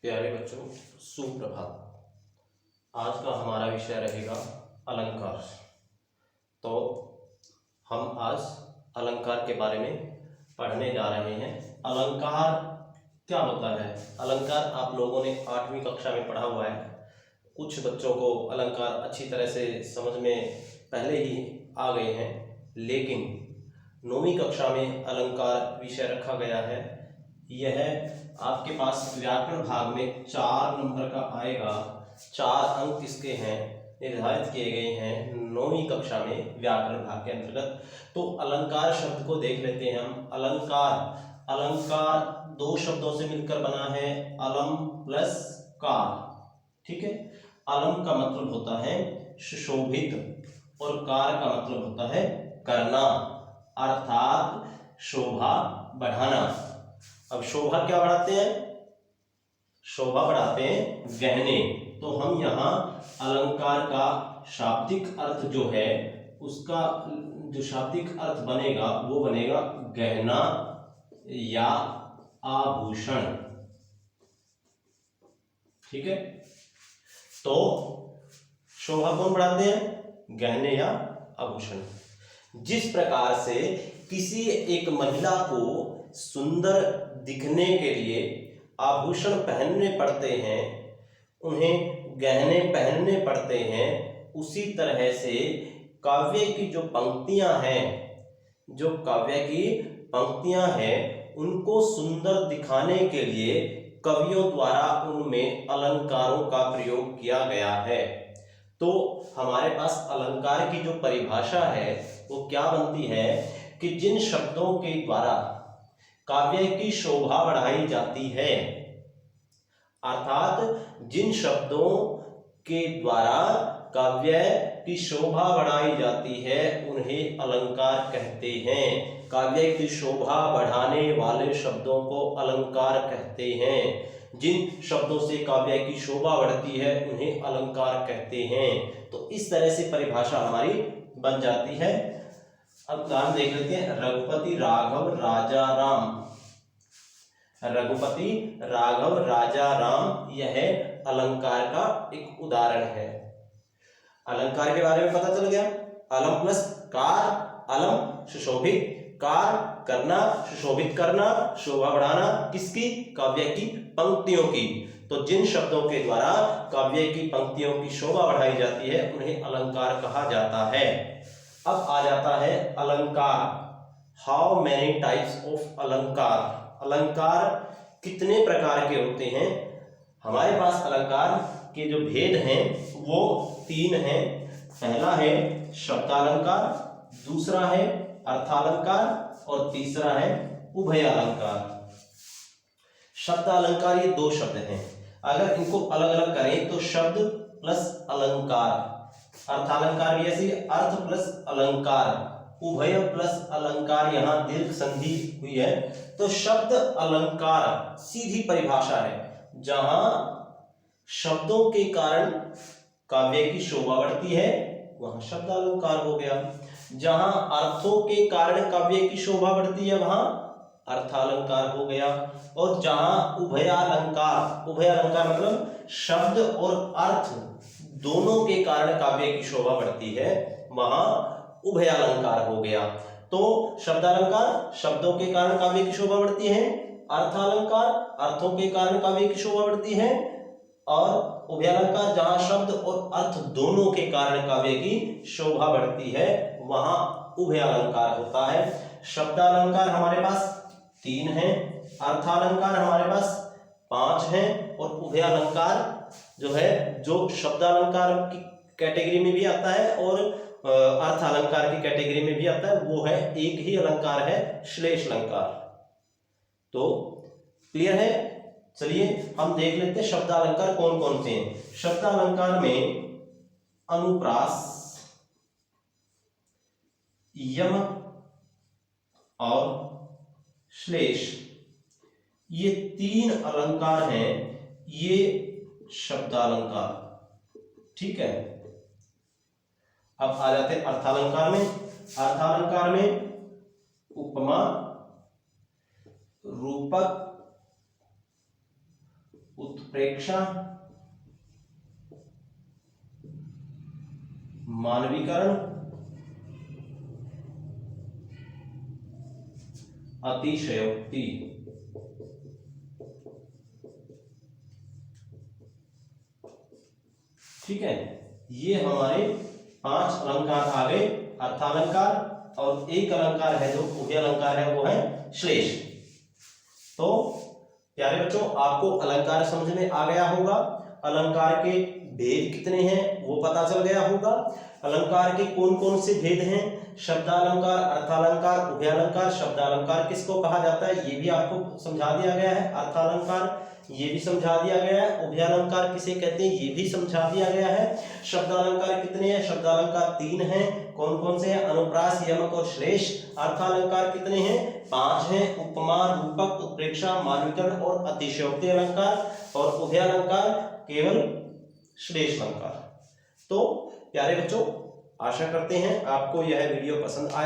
प्यारे बच्चों, सुप्रभात। आज का हमारा विषय रहेगा अलंकार। तो हम आज अलंकार के बारे में पढ़ने जा रहे हैं। अलंकार क्या होता है? अलंकार आप लोगों ने 8वीं कक्षा में पढ़ा हुआ है। कुछ बच्चों को अलंकार अच्छी तरह से समझ में पहले ही आ गए हैं, लेकिन 9वीं कक्षा में अलंकार विषय रखा गया है। यह आपके पास व्याकरण भाग में 4 नंबर का आएगा। 4 अंक इसके हैं, निर्धारित किए गए हैं 9वीं कक्षा में व्याकरण भाग के अंतर्गत। तो अलंकार शब्द को देख लेते हैं हम। अलंकार 2 शब्दों से मिलकर बना है, अलम प्लस कार। ठीक है। अलम का मतलब होता है सुशोभित और कार का मतलब होता है करना, अर्थात शोभा बढ़ाना। अब शोभा क्या बढ़ाते हैं? शोभा बढ़ाते हैं गहने। तो हम यहाँ अलंकार का शाब्दिक अर्थ जो है, उसका जो शाब्दिक अर्थ बनेगा वो बनेगा गहना या आभूषण। ठीक है। तो शोभा कौन बढ़ाते हैं? गहने या आभूषण। जिस प्रकार से किसी एक महिला को सुंदर दिखने के लिए आभूषण पहनने पड़ते हैं, उन्हें गहने पहनने पड़ते हैं, उसी तरह से काव्य की जो पंक्तियां हैं, उनको सुंदर दिखाने के लिए कवियों द्वारा उनमें अलंकारों का प्रयोग किया गया है। तो हमारे पास अलंकार की जो परिभाषा है वो क्या बनती है कि जिन शब्दों के द्वारा काव्य की शोभा बढ़ाई जाती है, अर्थात जिन शब्दों के द्वारा काव्य की शोभा बढ़ाई जाती है उन्हें अलंकार कहते हैं। काव्य की शोभा बढ़ाने वाले शब्दों को अलंकार कहते हैं। जिन शब्दों से काव्य की शोभा बढ़ती है उन्हें अलंकार कहते हैं। तो इस तरह से परिभाषा हमारी बन जाती है। अब उदाहरण देख लेते हैं। रघुपति राघव राजा राम। रघुपति राघव राजा राम, यह अलंकार का एक उदाहरण है। अलंकार के बारे में पता चल गया। अलम प्लस कार, अलम सुशोभित, कार करना, सुशोभित करना, शोभा बढ़ाना, किसकी? काव्य की पंक्तियों की। तो जिन शब्दों के द्वारा काव्य की पंक्तियों की शोभा बढ़ाई जाती है उन्हें अलंकार कहा जाता है। अब आ जाता है अलंकार। हाउ मैनी टाइप्स ऑफ अलंकार? अलंकार कितने प्रकार के होते हैं? हमारे पास अलंकार के जो भेद हैं वो 3 हैं। पहला है शब्दालंकार, दूसरा है अर्थालंकार और तीसरा है उभयालंकार। शब्दालंकार ये 2 शब्द हैं। अगर इनको अलग अलग करें तो शब्द प्लस अलंकार। अर्थालंकार भी ऐसे, अर्थ प्लस अलंकार, उभय प्लस अलंकार, यहां दीर्घ संधि हुई है। तो शब्द अलंकार सीधी परिभाषा है, जहां शब्दों के कारण काव्य की शोभा बढ़ती है वहां शब्द अलंकार हो गया। जहां अर्थों के कारण काव्य की शोभा बढ़ती है वहां अर्थालंकार हो गया। और जहां उभयालंकार, उभयालंकार मतलब शब्द और अर्थ दोनों के कारण काव्य की शोभा बढ़ती है, वहां उभयालंकार हो गया। तो शब्दालंकार शब्दों के कारण काव्य की शोभा बढ़ती है, अर्थालंकार अर्थों के कारण काव्य की शोभा बढ़ती है, और उभयालंकार जहां शब्द और अर्थ दोनों के कारण काव्य की शोभा बढ़ती है वहां उभयालंकार होता है। शब्दालंकार हमारे पास 3 हैं, अर्थालंकार हमारे पास 5 हैं, और उभयालंकार जो है, जो शब्दालंकार की कैटेगरी में भी आता है और अर्थालंकार की कैटेगरी में भी आता है, वो है एक ही अलंकार है, श्लेष अलंकार। तो क्लियर है? चलिए हम देख लेते हैं शब्दालंकार कौन कौन से हैं। शब्दालंकार में अनुप्रास, यमक और श्लेष, ये 3 अलंकार हैं, ये शब्दालंकार। ठीक है। अब आ जाते हैं अर्थालंकार में। अर्थालंकार में उपमा, रूपक, उत्प्रेक्षा, मानवीकरण, अतिशयोक्ति। ठीक है, ये हमारे 5 अलंकार आ गए, अर्थालंकार, और एक अलंकार है जो उभय अलंकार है, वो है श्लेष। तो प्यारे बच्चों, आपको अलंकार समझ में आ गया होगा, अलंकार के भेद कितने हैं वो पता चल गया होगा, अलंकार के कौन कौन से भेद हैं, शब्दालंकार, अर्थालंकार, उभयालंकार। शब्दालंकार किसको कहा जाता है ये भी आपको समझा दिया गया है, अर्थालंकार ये भी समझा दिया गया है, उभयालंकार किसे कहते हैं ये भी समझा दिया गया है। शब्दालंकार कितने हैं, शब्दालंकार 3 हैं, कौन कौन से हैं, अनुप्रास, यमक और श्लेष। अर्थालंकार कितने हैं, 5 हैं, उपमा, रूपक, उत्प्रेक्षा, मानवीकरण और अतिशयोक्ति अलंकार। और उभयालंकार केवल श्लेष अलंकार। तो प्यारे बच्चों, आशा करते हैं आपको यह वीडियो पसंद आए।